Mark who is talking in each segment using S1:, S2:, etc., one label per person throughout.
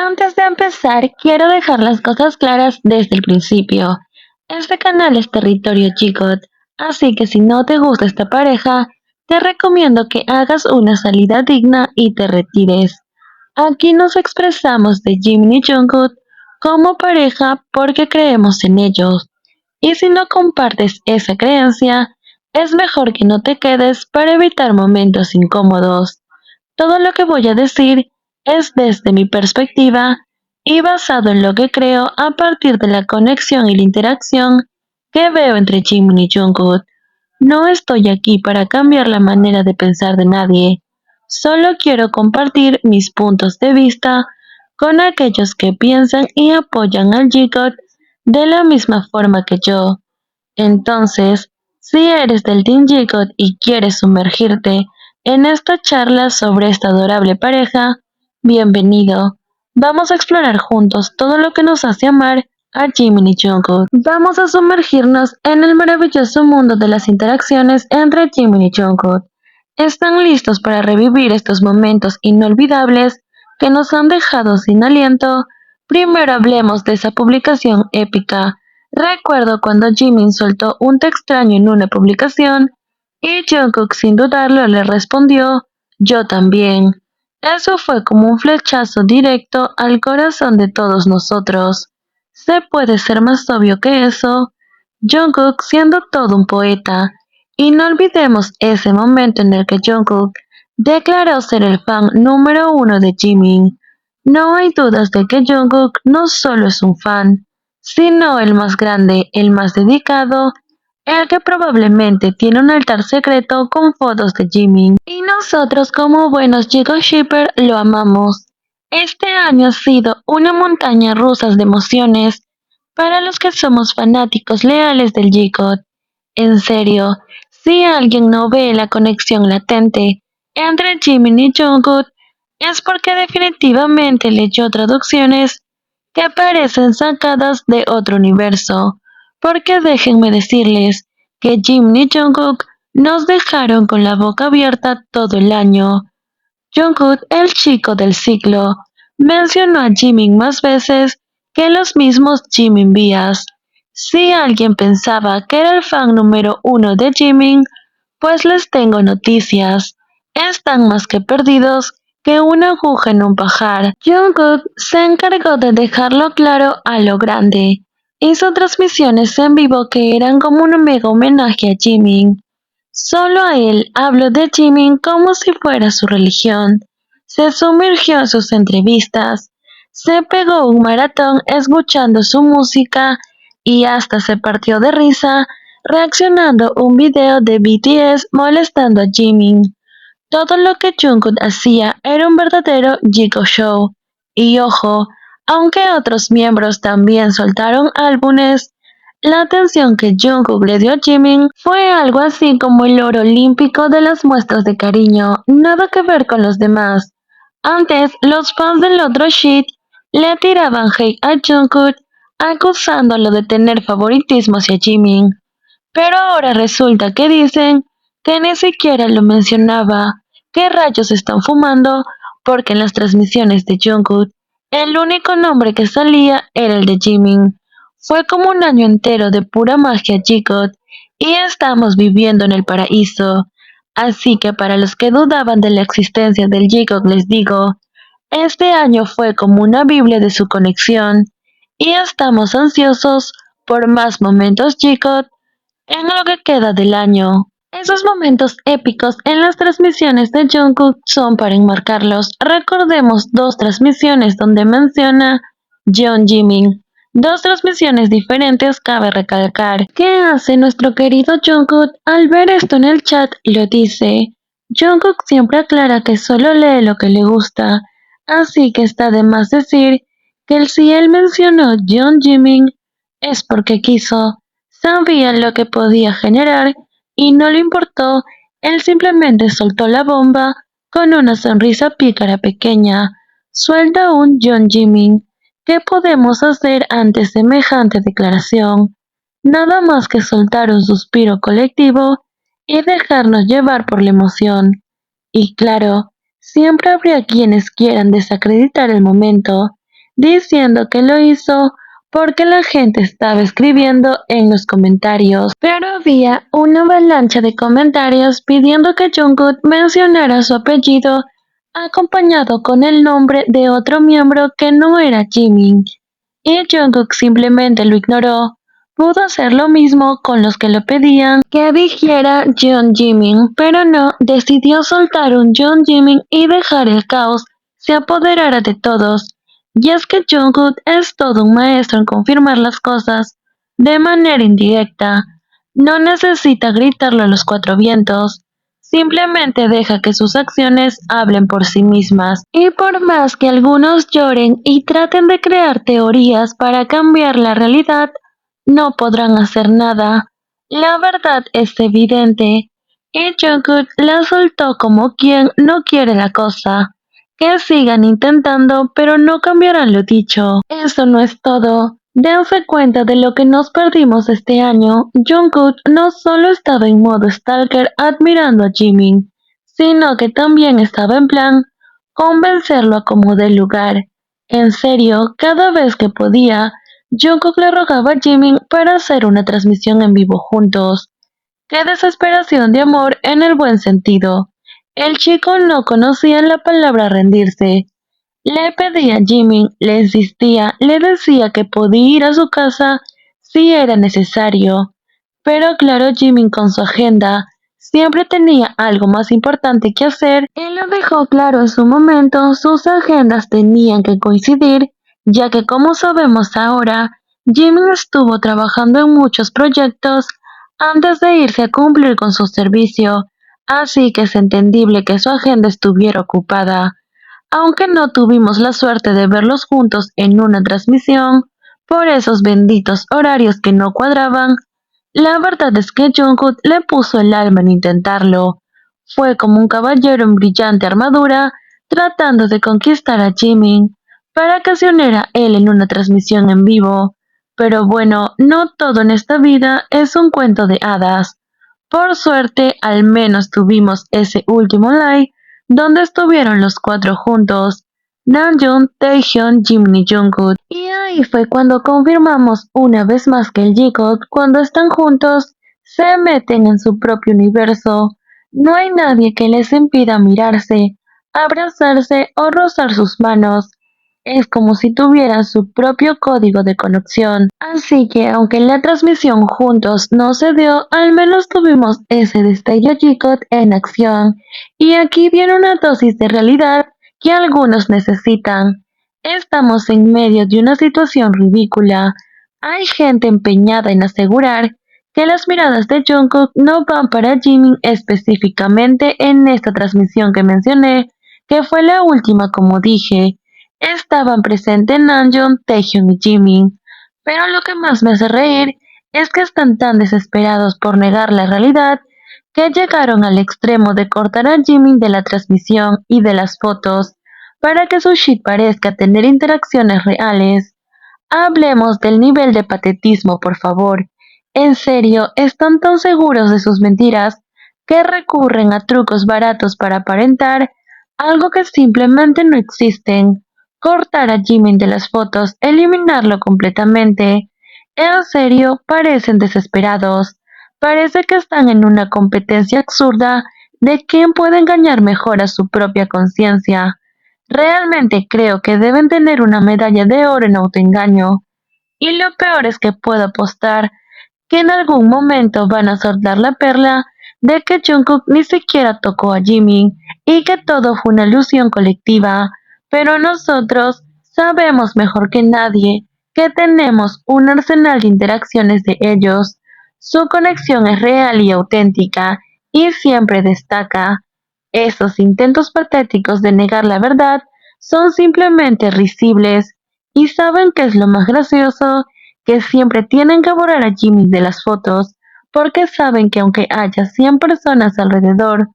S1: Antes de empezar, quiero dejar las cosas claras desde el principio. Este canal es territorio Chigot, así que si no te gusta esta pareja, te recomiendo que hagas una salida digna y te retires. Aquí nos expresamos de Jimin y Jungkook como pareja porque creemos en ellos. Y si no compartes esa creencia, es mejor que no te quedes para evitar momentos incómodos. Todo lo que voy a decir es desde mi perspectiva y basado en lo que creo a partir de la conexión y la interacción que veo entre Jimin y Jungkook. No estoy aquí para cambiar la manera de pensar de nadie, solo quiero compartir mis puntos de vista con aquellos que piensan y apoyan al Jigot de la misma forma que yo. Entonces, si eres del Team Jigot y quieres sumergirte en esta charla sobre esta adorable pareja, bienvenido. Vamos a explorar juntos todo lo que nos hace amar a Jimin y Jungkook. Vamos a sumergirnos en el maravilloso mundo de las interacciones entre Jimin y Jungkook. ¿Están listos para revivir estos momentos inolvidables que nos han dejado sin aliento? Primero hablemos de esa publicación épica. Recuerdo cuando Jimin soltó un te extraño en una publicación y Jungkook sin dudarlo le respondió, yo también. Eso fue como un flechazo directo al corazón de todos nosotros. ¿Se puede ser más obvio que eso? Jungkook siendo todo un poeta. Y no olvidemos ese momento en el que Jungkook declaró ser el fan número uno de Jimin. No hay dudas de que Jungkook no solo es un fan, sino el más grande, el más dedicado, el que probablemente tiene un altar secreto con fotos de Jimin. Y nosotros como buenos Jigo Shipper lo amamos. Este año ha sido una montaña rusa de emociones para los que somos fanáticos leales del Jigot. En serio, si alguien no ve la conexión latente entre Jimin y Jungkook, es porque definitivamente leyó traducciones que parecen sacadas de otro universo, porque déjenme decirles que Jimin y Jungkook nos dejaron con la boca abierta todo el año. Jungkook, el chico del ciclo, mencionó a Jimin más veces que los mismos Jimin vías. Si alguien pensaba que era el fan número uno de Jimin, pues les tengo noticias. Están más que perdidos que una aguja en un pajar. Jungkook se encargó de dejarlo claro a lo grande. Hizo transmisiones en vivo que eran como un mega homenaje a Jimin. Solo a él habló de Jimin como si fuera su religión. Se sumergió en sus entrevistas, se pegó un maratón escuchando su música y hasta se partió de risa reaccionando un video de BTS molestando a Jimin. Todo lo que Jungkook hacía era un verdadero Jigo Show. Y ojo, aunque otros miembros también soltaron álbumes, la atención que Jungkook le dio a Jimin fue algo así como el oro olímpico de las muestras de cariño, nada que ver con los demás. Antes, los fans del otro shit le tiraban hate a Jungkook, acusándolo de tener favoritismo hacia Jimin. Pero ahora resulta que dicen que ni siquiera lo mencionaba. ¿Qué rayos están fumando? Porque en las transmisiones de Jungkook, el único nombre que salía era el de Jimin. Fue como un año entero de pura magia Jigot y estamos viviendo en el paraíso. Así que para los que dudaban de la existencia del Jigot les digo, este año fue como una Biblia de su conexión y estamos ansiosos por más momentos Jigot en lo que queda del año. Esos momentos épicos en las transmisiones de Jungkook son para enmarcarlos. Recordemos dos transmisiones donde menciona John Jimin. Dos transmisiones diferentes cabe recalcar. ¿Qué hace nuestro querido Jungkook al ver esto en el chat? Lo dice. Jungkook siempre aclara que solo lee lo que le gusta, así que está de más decir que si él mencionó John Jimin es porque quiso. Sabía lo que podía generar y no le importó, él simplemente soltó la bomba con una sonrisa pícara pequeña. Suelta un John Jimin. ¿Qué podemos hacer ante semejante declaración? Nada más que soltar un suspiro colectivo y dejarnos llevar por la emoción. Y claro, siempre habría quienes quieran desacreditar el momento. diciendo que lo hizo porque la gente estaba escribiendo en los comentarios, pero había una avalancha de comentarios pidiendo que Jungkook mencionara su apellido acompañado con el nombre de otro miembro que no era Jimin, y Jungkook simplemente lo ignoró. Pudo hacer lo mismo con los que le pedían que dijera John Jimin, pero no, decidió soltar un John Jimin y dejar el caos se apoderara de todos. Y es que Jungkook es todo un maestro en confirmar las cosas de manera indirecta. No necesita gritarlo a los cuatro vientos. Simplemente deja que sus acciones hablen por sí mismas. Y por más que algunos lloren y traten de crear teorías para cambiar la realidad, no podrán hacer nada. La verdad es evidente. Y Jungkook la soltó como quien no quiere la cosa. Que sigan intentando, pero no cambiarán lo dicho. Eso no es todo. Dense cuenta de lo que nos perdimos este año. Jungkook no solo estaba en modo stalker admirando a Jimin, sino que también estaba en plan convencerlo a como dé lugar. En serio, cada vez que podía, Jungkook le rogaba a Jimin para hacer una transmisión en vivo juntos. ¡Qué desesperación de amor en el buen sentido! El chico no conocía la palabra rendirse. Le pedía a Jimmy, le insistía, le decía que podía ir a su casa si era necesario. Pero claro, Jimmy con su agenda siempre tenía algo más importante que hacer. Él lo dejó claro en su momento, sus agendas tenían que coincidir, ya que como sabemos ahora, Jimmy estuvo trabajando en muchos proyectos antes de irse a cumplir con su servicio, así que es entendible que su agenda estuviera ocupada. Aunque no tuvimos la suerte de verlos juntos en una transmisión, por esos benditos horarios que no cuadraban, la verdad es que Jungkook le puso el alma en intentarlo. Fue como un caballero en brillante armadura, tratando de conquistar a Jimin, para que se uniera él en una transmisión en vivo. Pero bueno, no todo en esta vida es un cuento de hadas. Por suerte, al menos tuvimos ese último live donde estuvieron los cuatro juntos, Namjoon, Taehyung, Jimin y Jungkook. Y ahí fue cuando confirmamos una vez más que el J-Hope, cuando están juntos, se meten en su propio universo. No hay nadie que les impida mirarse, abrazarse o rozar sus manos. Es como si tuvieran su propio código de conexión. Así que aunque la transmisión juntos no se dio, al menos tuvimos ese destello J-Hope en acción. Y aquí viene una dosis de realidad que algunos necesitan. Estamos en medio de una situación ridícula. Hay gente empeñada en asegurar que las miradas de Jungkook no van para Jimin específicamente en esta transmisión que mencioné, que fue la última como dije. Estaban presentes Namjoon, Taehyung y Jimin. Pero lo que más me hace reír es que están tan desesperados por negar la realidad que llegaron al extremo de cortar a Jimin de la transmisión y de las fotos para que su shit parezca tener interacciones reales. Hablemos del nivel de patetismo, por favor. En serio, están tan seguros de sus mentiras que recurren a trucos baratos para aparentar algo que simplemente no existen. Cortar a Jimin de las fotos, eliminarlo completamente. En serio, parecen desesperados. Parece que están en una competencia absurda de quién puede engañar mejor a su propia conciencia. Realmente creo que deben tener una medalla de oro en autoengaño. Y lo peor es que puedo apostar que en algún momento van a soltar la perla de que Jungkook ni siquiera tocó a Jimin y que todo fue una ilusión colectiva. Pero nosotros sabemos mejor que nadie que tenemos un arsenal de interacciones de ellos. Su conexión es real y auténtica y siempre destaca. Esos intentos patéticos de negar la verdad son simplemente risibles. ¿Y saben qué es lo más gracioso? Que siempre tienen que borrar a Jimmy de las fotos, porque saben que aunque haya 100 personas alrededor,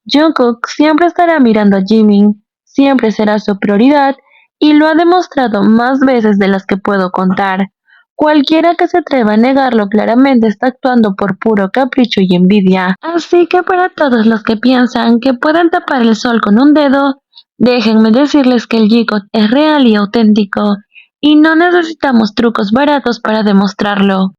S1: Jungkook siempre estará mirando a Jimmy, siempre será su prioridad y lo ha demostrado más veces de las que puedo contar. Cualquiera que se atreva a negarlo claramente está actuando por puro capricho y envidia. Así que para todos los que piensan que pueden tapar el sol con un dedo, déjenme decirles que el Jigot es real y auténtico y no necesitamos trucos baratos para demostrarlo.